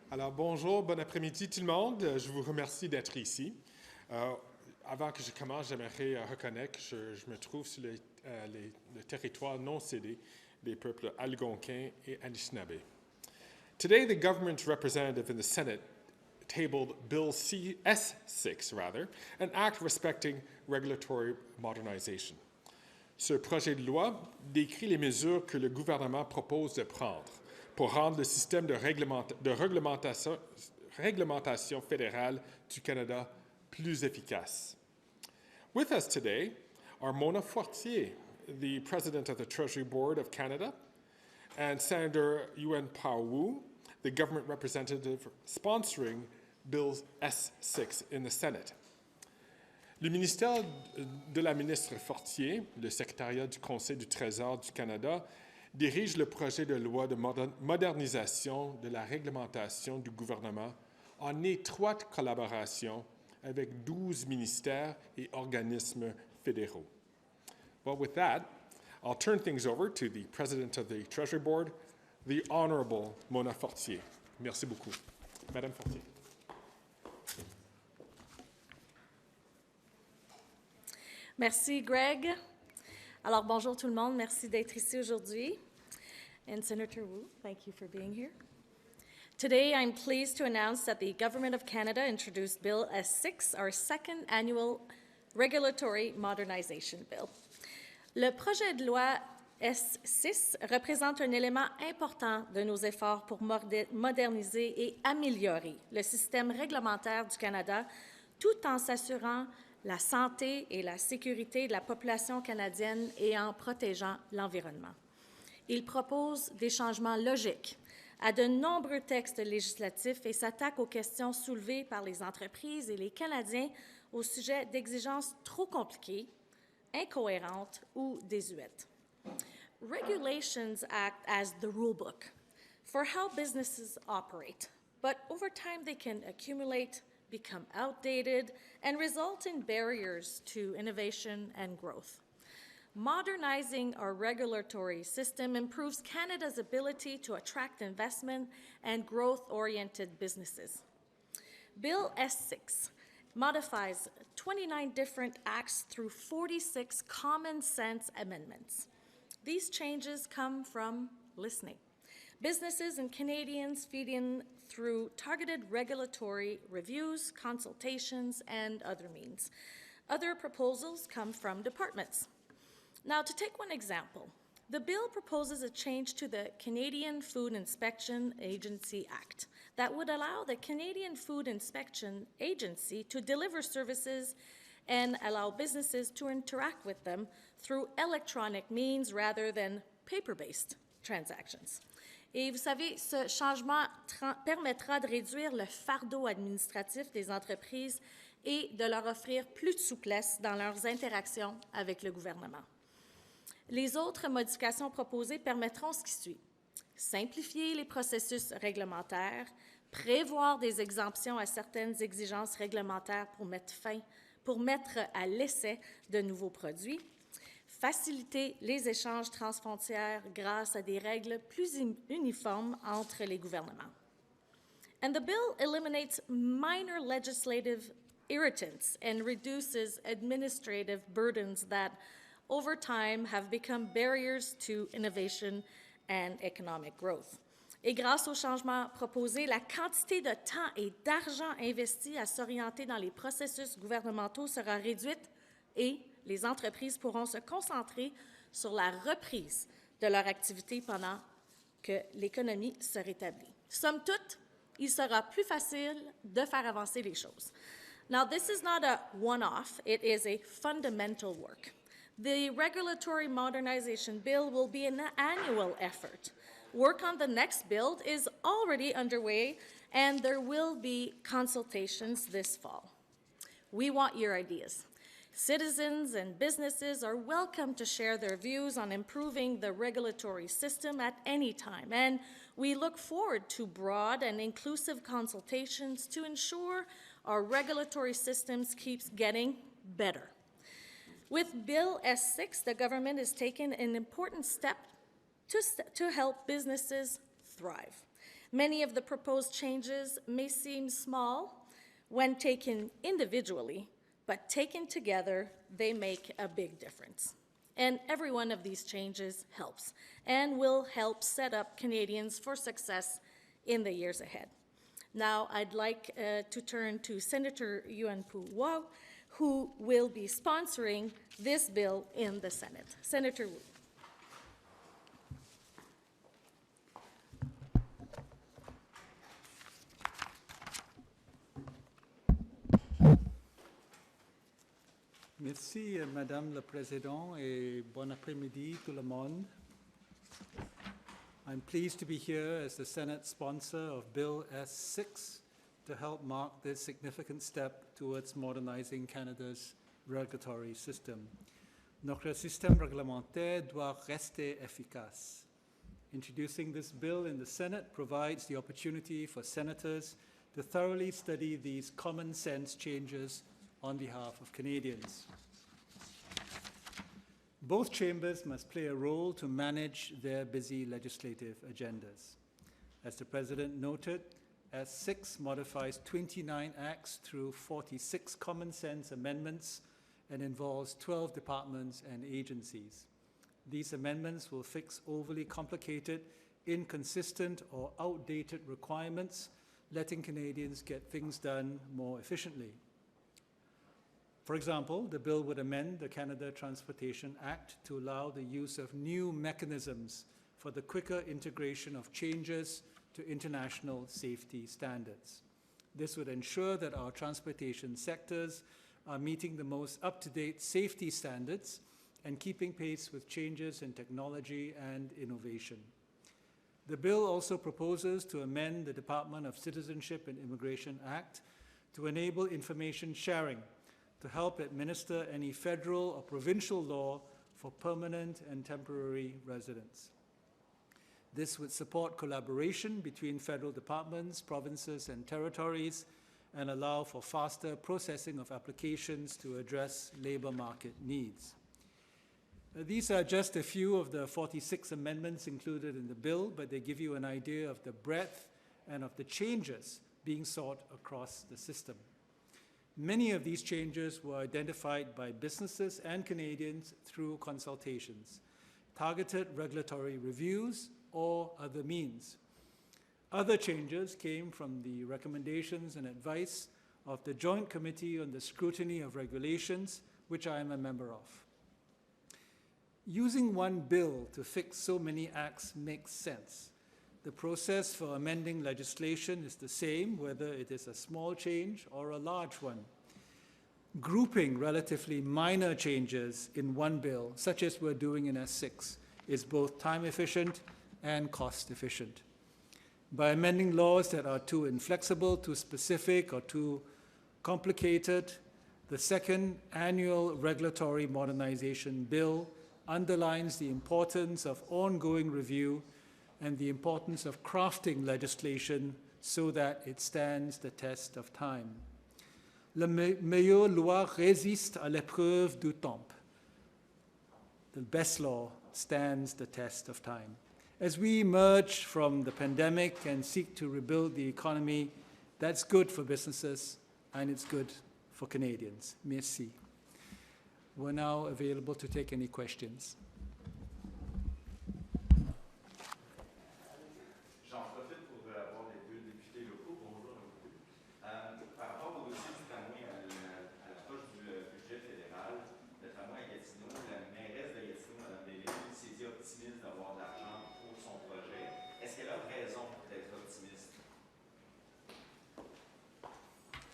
Alors, bonjour, bon après-midi tout le monde. Je vous remercie d'être ici. Avant que je commence, j'aimerais reconnaître que je me trouve sur le territoire non cédé des peuples algonquins et Anishinaabe. Today, the government representative in the Senate tabled Bill S6, an act respecting regulatory modernization. Ce projet de loi décrit les mesures que le gouvernement propose de prendre pour rendre le système de réglementation fédérale du Canada plus efficace. With us today are Mona Fortier, the President of the Treasury Board of Canada, and Senator Yuen Pao Wu, the government representative sponsoring Bill S6 in the Senate. Le ministère de la ministre Fortier, le secrétariat du Conseil du Trésor du Canada, dirige le projet de loi de modernisation de la réglementation du gouvernement en étroite collaboration avec 12 ministères et organismes fédéraux. Well, with that, I'll turn things over to the President of the Treasury Board, the Honorable Mona Fortier. Merci beaucoup. Madame Fortier. Merci, Greg. Alors, bonjour tout le monde. Merci d'être ici aujourd'hui. And Senator Wu, thank you for being here. Today, I'm pleased to announce that the Government of Canada introduced Bill S6, our second annual Regulatory Modernization Bill. Le projet de loi S6 représente un élément important de nos efforts pour moderniser et améliorer le système réglementaire du Canada, tout en s'assurant la santé et la sécurité de la population canadienne et en protégeant l'environnement. Il propose des changements logiques à de nombreux textes législatifs et s'attaque aux questions soulevées par les entreprises et les Canadiens au sujet d'exigences trop compliquées, incohérentes ou désuètes. Regulations act as the rulebook for how businesses operate, but over time they can accumulate, become outdated, and result in barriers to innovation and growth. Modernizing our regulatory system improves Canada's ability to attract investment and growth-oriented businesses. Bill S6 modifies 29 different acts through 46 common-sense amendments. These changes come from listening. Businesses and Canadians feed in through targeted regulatory reviews, consultations, and other means. Other proposals come from departments. Now, to take one example, the bill proposes a change to the Canadian Food Inspection Agency Act that would allow the Canadian Food Inspection Agency to deliver services and allow businesses to interact with them through electronic means rather than paper-based transactions. Et vous savez, ce changement permettra de réduire le fardeau administratif des entreprises et de leur offrir plus de souplesse dans leurs interactions avec le gouvernement. Les autres modifications proposées permettront ce qui suit: simplifier les processus réglementaires, prévoir des exemptions à certaines exigences réglementaires pour mettre à l'essai de nouveaux produits, faciliter les échanges transfrontières grâce à des règles plus uniformes entre les gouvernements. And the bill eliminates minor legislative irritants and reduces administrative burdens that over time have become barriers to innovation and economic growth. Et grâce aux changements proposés, la quantité de temps et d'argent investi à s'orienter dans les processus gouvernementaux sera réduite et les entreprises pourront se concentrer sur la reprise de leur activité pendant que l'économie se rétablit. Somme toute, il sera plus facile de faire avancer les choses. Now, this is not a one-off. It is a fundamental work. The Regulatory Modernization Bill will be an annual effort. Work on the next bill is already underway, and there will be consultations this fall. We want your ideas. Citizens and businesses are welcome to share their views on improving the regulatory system at any time, and we look forward to broad and inclusive consultations to ensure our regulatory systems keeps getting better. With Bill S6, the government is taking an important step to help businesses thrive. Many of the proposed changes may seem small when taken individually, but taken together, they make a big difference. And every one of these changes helps and will help set up Canadians for success in the years ahead. Now, I'd like to turn to Senator Yuan-Pu Wah, who will be sponsoring this bill in the Senate. Senator Wu. Merci, Madame la Présidente, et bon après-midi tout le monde. I'm pleased to be here as the Senate sponsor of Bill S6 to help mark this significant step towards modernizing Canada's regulatory system. Notre système réglementaire doit rester efficace. Introducing this bill in the Senate provides the opportunity for senators to thoroughly study these common sense changes on behalf of Canadians. Both chambers must play a role to manage their busy legislative agendas. As the President noted, S6 modifies 29 acts through 46 common sense amendments and involves 12 departments and agencies. These amendments will fix overly complicated, inconsistent, or outdated requirements, letting Canadians get things done more efficiently. For example, the bill would amend the Canada Transportation Act to allow the use of new mechanisms for the quicker integration of changes to international safety standards. This would ensure that our transportation sectors are meeting the most up-to-date safety standards and keeping pace with changes in technology and innovation. The bill also proposes to amend the Department of Citizenship and Immigration Act to enable information sharing to help administer any federal or provincial law for permanent and temporary residents. This would support collaboration between federal departments, provinces, and territories, and allow for faster processing of applications to address labor market needs. These are just a few of the 46 amendments included in the bill, but they give you an idea of the breadth and of the changes being sought across the system. Many of these changes were identified by businesses and Canadians through consultations, targeted regulatory reviews, or other means. Other changes came from the recommendations and advice of the Joint Committee on the Scrutiny of Regulations, which I am a member of. Using one bill to fix so many acts makes sense. The process for amending legislation is the same, whether it is a small change or a large one. Grouping relatively minor changes in one bill, such as we're doing in S6, is both time efficient and cost efficient. By amending laws that are too inflexible, too specific, or too complicated, the second annual regulatory modernization bill underlines the importance of ongoing review and the importance of crafting legislation so that it stands the test of time. La meilleure loi résiste à l'épreuve du temps. The best law stands the test of time. As we emerge from the pandemic and seek to rebuild the economy, that's good for businesses and it's good for Canadians. Merci. We're now available to take any questions.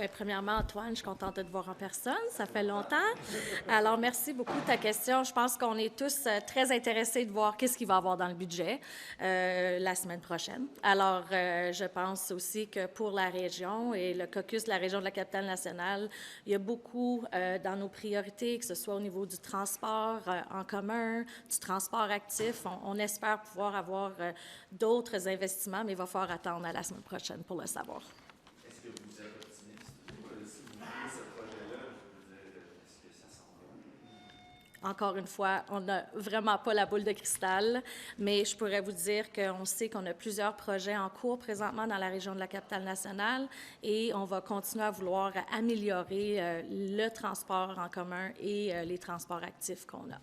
Bien, premièrement, Antoine, je suis contente de te voir en personne. Ça fait longtemps. Alors, merci beaucoup de ta question. Je pense qu'on est tous très intéressés de voir qu'est-ce qu'il va y avoir dans le budget la semaine prochaine. Alors, je pense aussi que pour la région et le caucus de la région de la Capitale-Nationale, il y a beaucoup dans nos priorités, que ce soit au niveau du transport en commun, du transport actif. On espère pouvoir avoir d'autres investissements, mais il va falloir attendre à la semaine prochaine pour le savoir. Est-ce que vous êtes optimiste? Si vous voulez ce projet-là, je veux dire, est-ce que ça s'en va? encore une fois, on n'a vraiment pas la boule de cristal, mais je pourrais vous dire qu'on sait qu'on a plusieurs projets en cours présentement dans la région de la Capitale-Nationale et on va continuer à vouloir améliorer le transport en commun et les transports actifs qu'on a.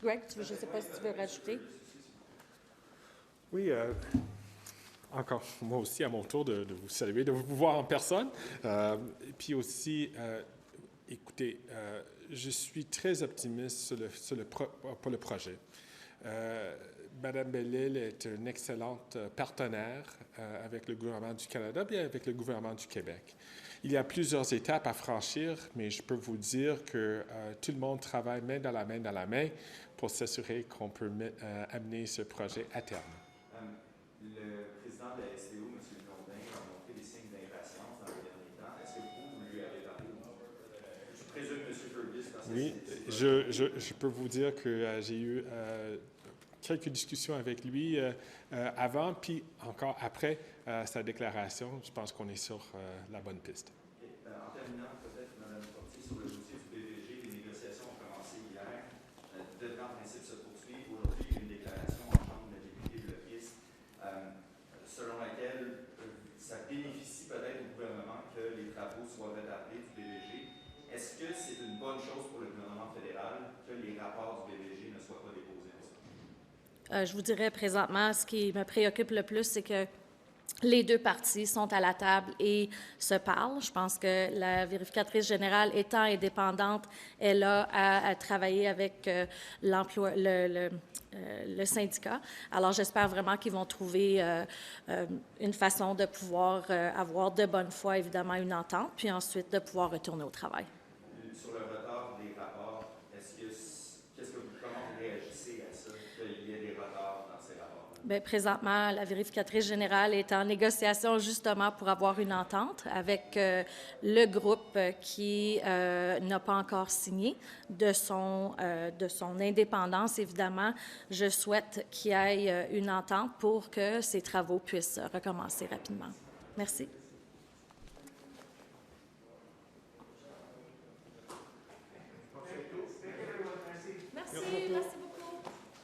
Greg, je ne sais pas si tu veux rajouter. Oui, encore, moi aussi, à mon tour, de vous saluer, de vous voir en personne. Et puis aussi, écoutez, je suis très optimiste pour le projet. Madame Bellil est une excellente partenaire avec le gouvernement du Canada et avec le gouvernement du Québec. Il y a plusieurs étapes à franchir, mais je peux vous dire que tout le monde travaille main dans la main pour s'assurer qu'on peut amener ce projet à terme. Le président de la STO, M. Jourdain, a montré des signes d'impatience dans les derniers temps. Est-ce que vous lui avez parlé? Je présume M. Fergus. Oui, je peux vous dire que j'ai eu quelques discussions avec lui avant, puis encore après sa déclaration. Je pense qu'on est sur la bonne piste. Okay. En terminant, peut-être, Mme Fortier, sur le dossier du PVG, les négociations ont commencé hier. Devraient en principe se poursuivre. Aujourd'hui, il y a une déclaration en chambre de députés bloquistes selon laquelle ça bénéficie peut-être au gouvernement que les travaux soient retardés du PVG. Est-ce que c'est une bonne chose pour le gouvernement fédéral que les rapports du PVG ne soient pas déposés ensemble? Je vous dirais présentement, ce qui me préoccupe le plus, c'est que les deux parties sont à la table et se parlent. Je pense que la vérificatrice générale, étant indépendante, elle a à travailler avec le syndicat. Alors, j'espère vraiment qu'ils vont trouver une façon de pouvoir avoir de bonne foi, évidemment, une entente, puis ensuite de pouvoir retourner au travail. Sur le retard des rapports, comment vous réagissez à ça, qu'il y ait des retards dans ces rapports? Bien, présentement, la vérificatrice générale est en négociation justement pour avoir une entente avec le groupe qui n'a pas encore signé de son indépendance. Évidemment, je souhaite qu'il y ait une entente pour que ces travaux puissent recommencer rapidement. Merci.